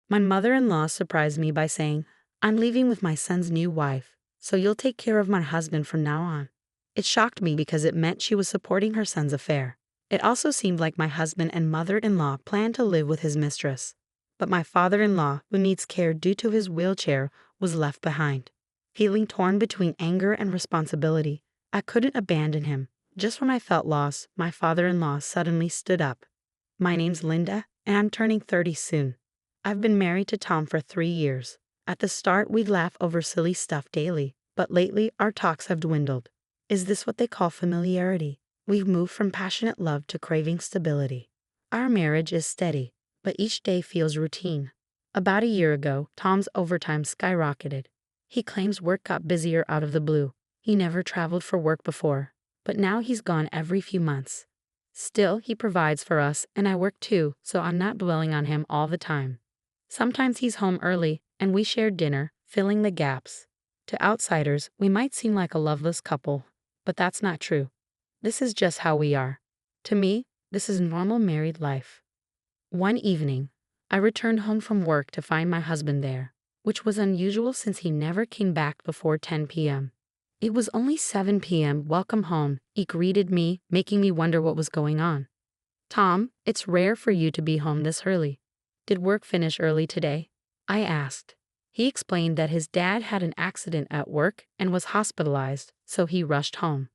My mother-in-law surprised me by saying, "I'm leaving with my son's new wife, so you'll take care of my husband from now on." It shocked me because it meant she was supporting her son's affair. It also seemed like my husband and mother-in-law planned to live with his mistress. But my father-in-law, who needs care due to his wheelchair, was left behind. Feeling torn between anger and responsibility, I couldn't abandon him. Just when I felt lost, my father-in-law suddenly stood up. "My name's Linda, and I'm turning 30 soon. I've been married to Tom for 3 years. At the start, we'd laugh over silly stuff daily, but lately our talks have dwindled. Is this what they call familiarity? We've moved from passionate love to craving stability. Our marriage is steady, but each day feels routine." About a year ago, Tom's overtime skyrocketed. He claims work got busier out of the blue. He never traveled for work before, but now he's gone every few months. Still, he provides for us, and I work too, so I'm not dwelling on him all the time. Sometimes he's home early, and we share dinner, filling the gaps. To outsiders, we might seem like a loveless couple, but that's not true. This is just how we are. To me, this is normal married life. One evening, I returned home from work to find my husband there, which was unusual since he never came back before 10 p.m. It was only 7 p.m. "Welcome home," he greeted me, making me wonder what was going on. "Tom, it's rare for you to be home this early. Did work finish early today?" I asked. He explained that his dad had an accident at work and was hospitalized, so he rushed home.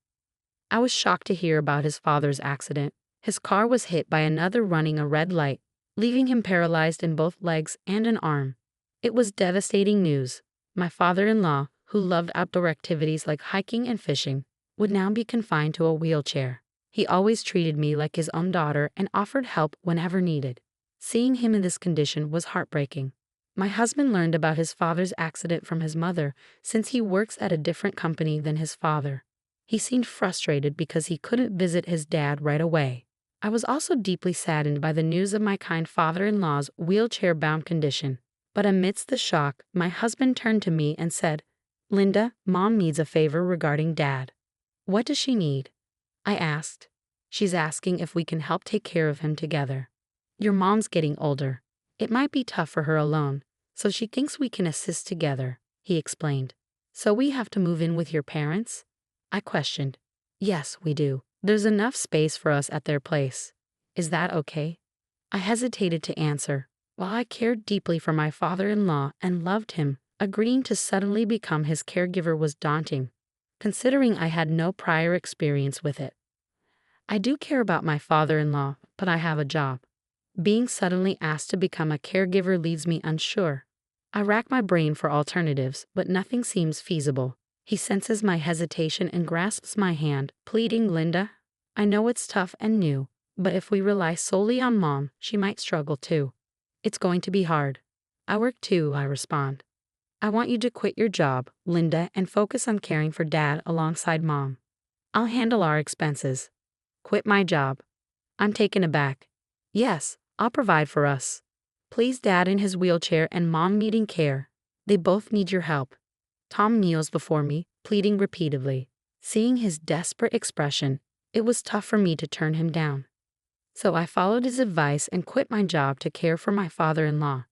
I was shocked to hear about his father's accident. His car was hit by another running a red light, leaving him paralyzed in both legs and an arm. It was devastating news. My father-in-law, who loved outdoor activities like hiking and fishing, would now be confined to a wheelchair. He always treated me like his own daughter and offered help whenever needed. Seeing him in this condition was heartbreaking. My husband learned about his father's accident from his mother, since he works at a different company than his father. He seemed frustrated because he couldn't visit his dad right away. I was also deeply saddened by the news of my kind father-in-law's wheelchair-bound condition. But amidst the shock, my husband turned to me and said, "Linda, Mom needs a favor regarding Dad." "What does she need?" I asked. "She's asking if we can help take care of him together. Your mom's getting older. It might be tough for her alone, so she thinks we can assist together," he explained. "So we have to move in with your parents?" I questioned. "Yes, we do. There's enough space for us at their place. Is that okay?" I hesitated to answer. While I cared deeply for my father-in-law and loved him, agreeing to suddenly become his caregiver was daunting, considering I had no prior experience with it. I do care about my father-in-law, but I have a job. Being suddenly asked to become a caregiver leaves me unsure. I rack my brain for alternatives, but nothing seems feasible. He senses my hesitation and grasps my hand, pleading, "Linda, I know it's tough and new, but if we rely solely on Mom, she might struggle too. It's going to be hard." "I work too," I respond. "I want you to quit your job, Linda, and focus on caring for Dad alongside Mom. I'll handle our expenses." "Quit my job?" I'm taken aback. "Yes, I'll provide for us. Please, Dad in his wheelchair and Mom needing care. They both need your help." Tom kneels before me, pleading repeatedly. Seeing his desperate expression, it was tough for me to turn him down. So I followed his advice and quit my job to care for my father-in-law.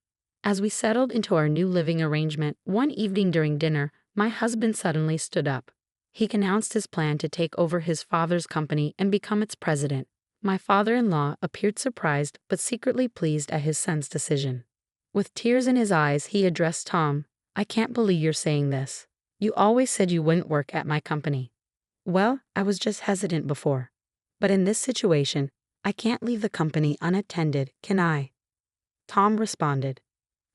As we settled into our new living arrangement, one evening during dinner, my husband suddenly stood up. He announced his plan to take over his father's company and become its president. My father-in-law appeared surprised but secretly pleased at his son's decision. With tears in his eyes, he addressed Tom. "I can't believe you're saying this. You always said you wouldn't work at my company." "Well, I was just hesitant before. But in this situation, I can't leave the company unattended, can I?" Tom responded.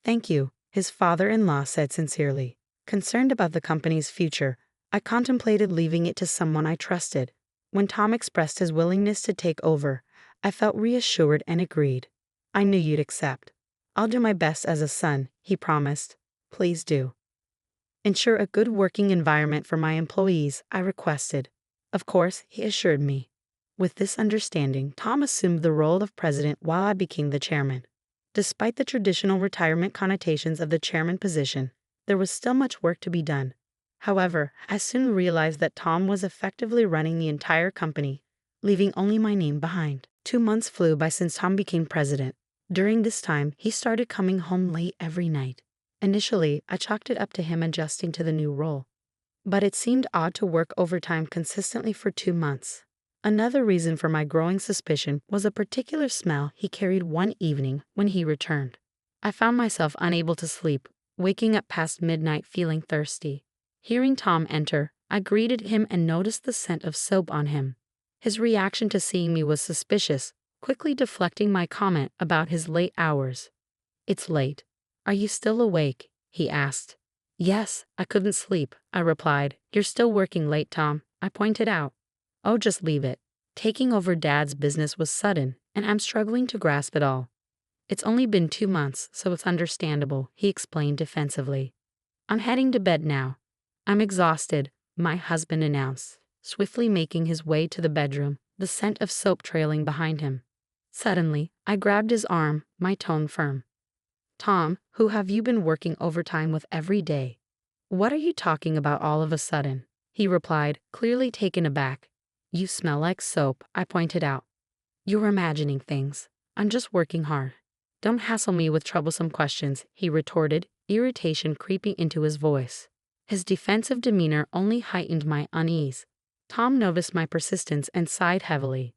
"Thank you," his father-in-law said sincerely. Concerned about the company's future, I contemplated leaving it to someone I trusted. When Tom expressed his willingness to take over, I felt reassured and agreed. "I knew you'd accept." "I'll do my best as a son," he promised. "Please do. Ensure a good working environment for my employees," I requested. "Of course," he assured me. With this understanding, Tom assumed the role of president while I became the chairman. Despite the traditional retirement connotations of the chairman position, there was still much work to be done. However, I soon realized that Tom was effectively running the entire company, leaving only my name behind. 2 months flew by since Tom became president. During this time, he started coming home late every night. Initially, I chalked it up to him adjusting to the new role, but it seemed odd to work overtime consistently for 2 months. Another reason for my growing suspicion was a particular smell he carried one evening when he returned. I found myself unable to sleep, waking up past midnight feeling thirsty. Hearing Tom enter, I greeted him and noticed the scent of soap on him. His reaction to seeing me was suspicious, quickly deflecting my comment about his late hours. "It's late. Are you still awake?" he asked. "Yes, I couldn't sleep," I replied. "You're still working late, Tom," I pointed out. "Oh, just leave it. Taking over Dad's business was sudden, and I'm struggling to grasp it all." "It's only been 2 months, so it's understandable," he explained defensively. "I'm heading to bed now. I'm exhausted," my husband announced, swiftly making his way to the bedroom, the scent of soap trailing behind him. Suddenly, I grabbed his arm, my tone firm. "Tom, who have you been working overtime with every day?" "What are you talking about all of a sudden?" he replied, clearly taken aback. "You smell like soap," I pointed out. "You're imagining things. I'm just working hard. Don't hassle me with troublesome questions," he retorted, irritation creeping into his voice. His defensive demeanor only heightened my unease. Tom noticed my persistence and sighed heavily.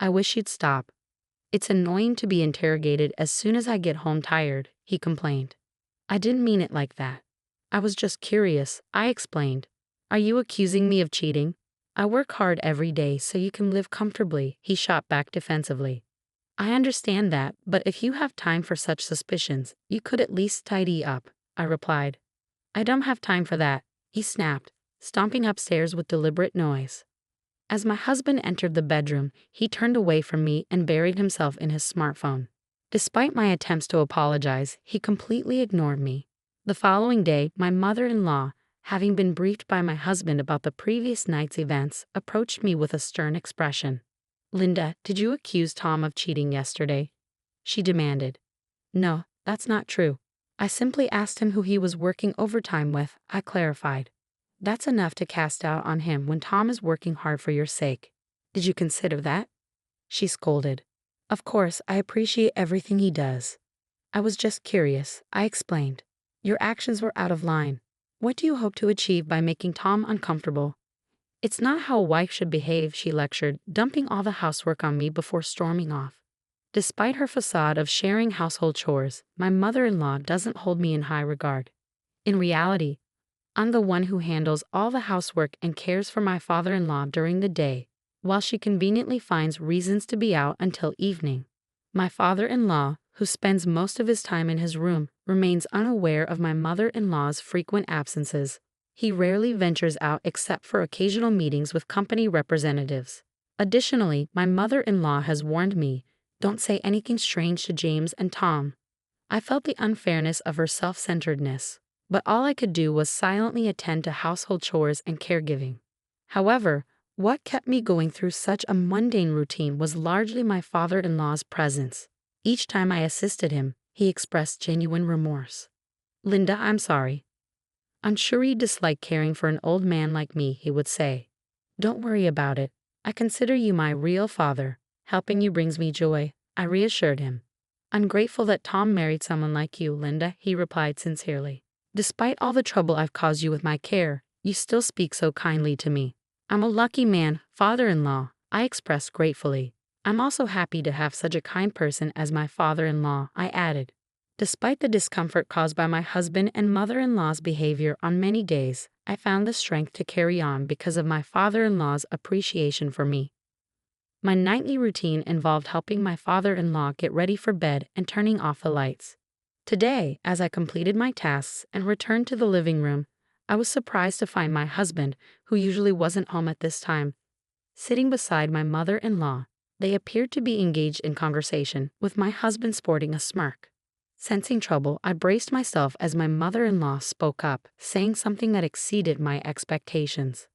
"I wish you'd stop. It's annoying to be interrogated as soon as I get home tired," he complained. "I didn't mean it like that. I was just curious," I explained. "Are you accusing me of cheating?" "I work hard every day so you can live comfortably," he shot back defensively. "I understand that, but if you have time for such suspicions, you could at least tidy up," I replied. "I don't have time for that," he snapped, stomping upstairs with deliberate noise. As my husband entered the bedroom, he turned away from me and buried himself in his smartphone. Despite my attempts to apologize, he completely ignored me. The following day, my mother-in-law, having been briefed by my husband about the previous night's events, approached me with a stern expression. "Linda, did you accuse Tom of cheating yesterday?" she demanded. "No, that's not true. I simply asked him who he was working overtime with," I clarified. "That's enough to cast doubt on him when Tom is working hard for your sake. Did you consider that?" she scolded. "Of course, I appreciate everything he does. I was just curious," I explained. "Your actions were out of line. What do you hope to achieve by making Tom uncomfortable?" "It's not how a wife should behave," she lectured, dumping all the housework on me before storming off. Despite her facade of sharing household chores, my mother-in-law doesn't hold me in high regard. In reality, I'm the one who handles all the housework and cares for my father-in-law during the day, while she conveniently finds reasons to be out until evening. My father-in-law, who spends most of his time in his room, remains unaware of my mother-in-law's frequent absences. He rarely ventures out except for occasional meetings with company representatives. Additionally, my mother-in-law has warned me, "Don't say anything strange to James and Tom." I felt the unfairness of her self-centeredness, but all I could do was silently attend to household chores and caregiving. However, what kept me going through such a mundane routine was largely my father-in-law's presence. Each time I assisted him, he expressed genuine remorse. "Linda, I'm sorry. I'm sure you dislike caring for an old man like me," he would say. "Don't worry about it. I consider you my real father. Helping you brings me joy," I reassured him. "I'm grateful that Tom married someone like you, Linda," he replied sincerely. "Despite all the trouble I've caused you with my care, you still speak so kindly to me." "I'm a lucky man, father-in-law," I expressed gratefully. "I'm also happy to have such a kind person as my father-in-law," I added. Despite the discomfort caused by my husband and mother-in-law's behavior on many days, I found the strength to carry on because of my father-in-law's appreciation for me. My nightly routine involved helping my father-in-law get ready for bed and turning off the lights. Today, as I completed my tasks and returned to the living room, I was surprised to find my husband, who usually wasn't home at this time, sitting beside my mother-in-law. They appeared to be engaged in conversation, with my husband sporting a smirk. Sensing trouble, I braced myself as my mother-in-law spoke up, saying something that exceeded my expectations.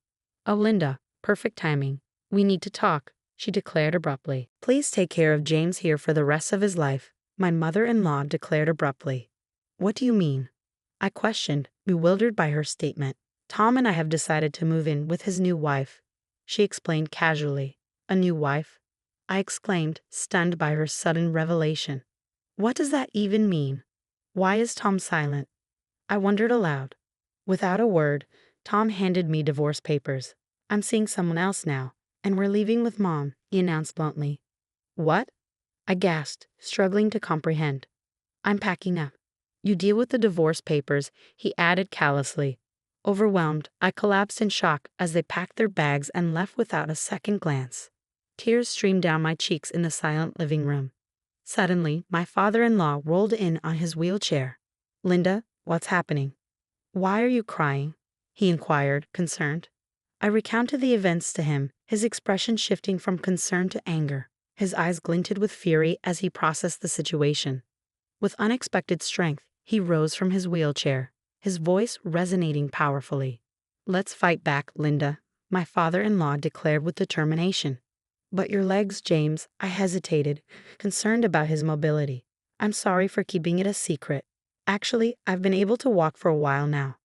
"Oh, Linda, perfect timing. We need to talk," she declared abruptly. "Please take care of James here for the rest of his life," my mother-in-law declared abruptly. "What do you mean?" I questioned, bewildered by her statement. "Tom and I have decided to move in with his new wife," she explained casually. "A new wife?" I exclaimed, stunned by her sudden revelation. What does that even mean? Why is Tom silent? I wondered aloud. Without a word, Tom handed me divorce papers. I'm seeing someone else now, and we're leaving with Mom, he announced bluntly. What? I gasped, struggling to comprehend. I'm packing up. You deal with the divorce papers, he added callously. Overwhelmed, I collapsed in shock as they packed their bags and left without a second glance. Tears streamed down my cheeks in the silent living room. Suddenly, my father-in-law rolled in on his wheelchair. Linda, what's happening? Why are you crying? He inquired, concerned. I recounted the events to him, his expression shifting from concern to anger. His eyes glinted with fury as he processed the situation. With unexpected strength, he rose from his wheelchair, his voice resonating powerfully. Let's fight back, Linda, my father-in-law declared with determination. But your legs, James, I hesitated, concerned about his mobility. I'm sorry for keeping it a secret. Actually, I've been able to walk for a while now.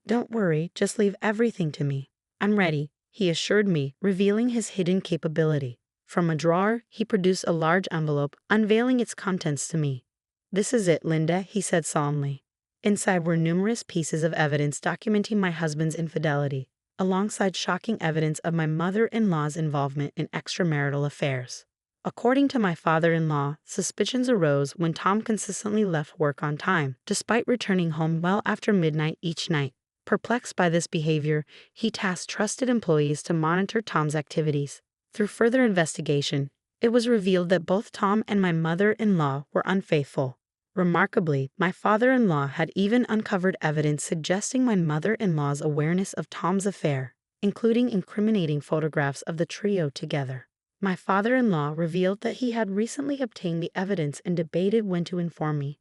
Don't worry, just leave everything to me. I'm ready, he assured me, revealing his hidden capability. From a drawer, he produced a large envelope, unveiling its contents to me. This is it, Linda, he said solemnly. Inside were numerous pieces of evidence documenting my husband's infidelity, alongside shocking evidence of my mother-in-law's involvement in extramarital affairs. According to my father-in-law, suspicions arose when Tom consistently left work on time, despite returning home well after midnight each night. Perplexed by this behavior, he tasked trusted employees to monitor Tom's activities. Through further investigation, it was revealed that both Tom and my mother-in-law were unfaithful. Remarkably, my father-in-law had even uncovered evidence suggesting my mother-in-law's awareness of Tom's affair, including incriminating photographs of the trio together. My father-in-law revealed that he had recently obtained the evidence and debated when to inform me.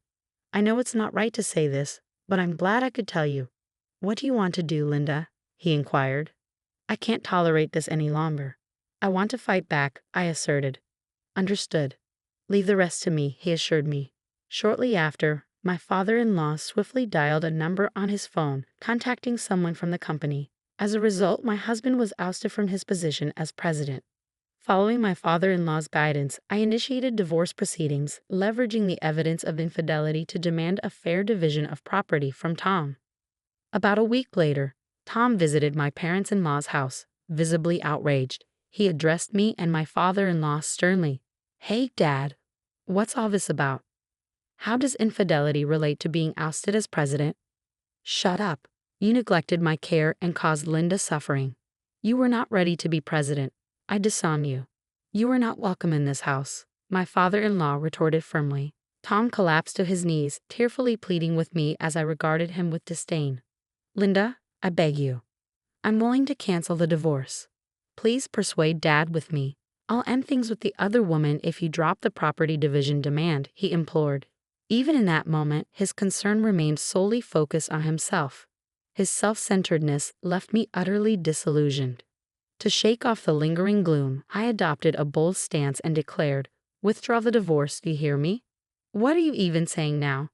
I know it's not right to say this, but I'm glad I could tell you. What do you want to do, Linda? He inquired. I can't tolerate this any longer. I want to fight back, I asserted. Understood. Leave the rest to me, he assured me. Shortly after, my father-in-law swiftly dialed a number on his phone, contacting someone from the company. As a result, my husband was ousted from his position as president. Following my father-in-law's guidance, I initiated divorce proceedings, leveraging the evidence of infidelity to demand a fair division of property from Tom. About a week later, Tom visited my parents-in-law's house, visibly outraged. He addressed me and my father-in-law sternly. Hey, Dad, what's all this about? How does infidelity relate to being ousted as president? Shut up. You neglected my care and caused Linda suffering. You were not ready to be president. I disown you. You are not welcome in this house, my father-in-law retorted firmly. Tom collapsed to his knees, tearfully pleading with me as I regarded him with disdain. Linda, I beg you. I'm willing to cancel the divorce. Please persuade Dad with me. I'll end things with the other woman if you drop the property division demand, he implored. Even in that moment, his concern remained solely focused on himself. His self-centeredness left me utterly disillusioned. To shake off the lingering gloom, I adopted a bold stance and declared, withdraw the divorce, do you hear me? What are you even saying now?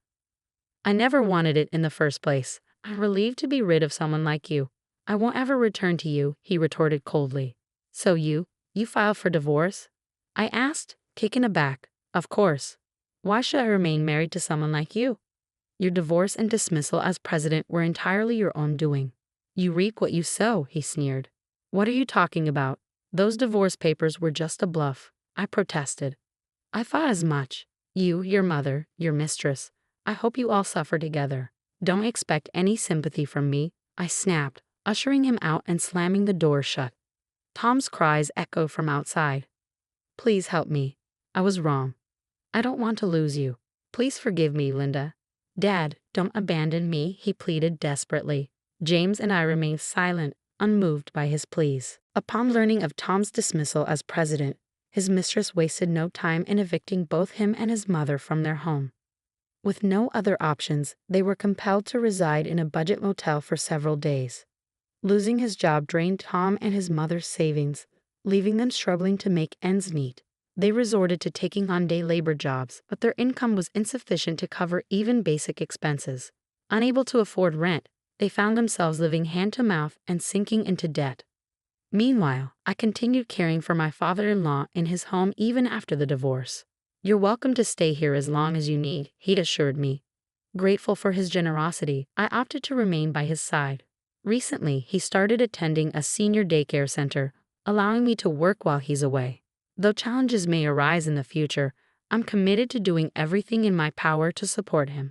I never wanted it in the first place. I'm relieved to be rid of someone like you. I won't ever return to you, he retorted coldly. So you filed for divorce? I asked, taken aback. Of course. Why should I remain married to someone like you? Your divorce and dismissal as president were entirely your own doing. You reap what you sow, he sneered. What are you talking about? Those divorce papers were just a bluff, I protested. I thought as much. You, your mother, your mistress. I hope you all suffer together. Don't expect any sympathy from me, I snapped, ushering him out and slamming the door shut. Tom's cries echoed from outside. Please help me. I was wrong. I don't want to lose you. Please forgive me, Linda. Dad, don't abandon me, he pleaded desperately. James and I remained silent, unmoved by his pleas. Upon learning of Tom's dismissal as president, his mistress wasted no time in evicting both him and his mother from their home. With no other options, they were compelled to reside in a budget motel for several days. Losing his job drained Tom and his mother's savings, leaving them struggling to make ends meet. They resorted to taking on day labor jobs, but their income was insufficient to cover even basic expenses. Unable to afford rent, they found themselves living hand-to-mouth and sinking into debt. Meanwhile, I continued caring for my father-in-law in his home even after the divorce. "You're welcome to stay here as long as you need," he assured me. Grateful for his generosity, I opted to remain by his side. Recently, he started attending a senior daycare center, allowing me to work while he's away. Though challenges may arise in the future, I'm committed to doing everything in my power to support him.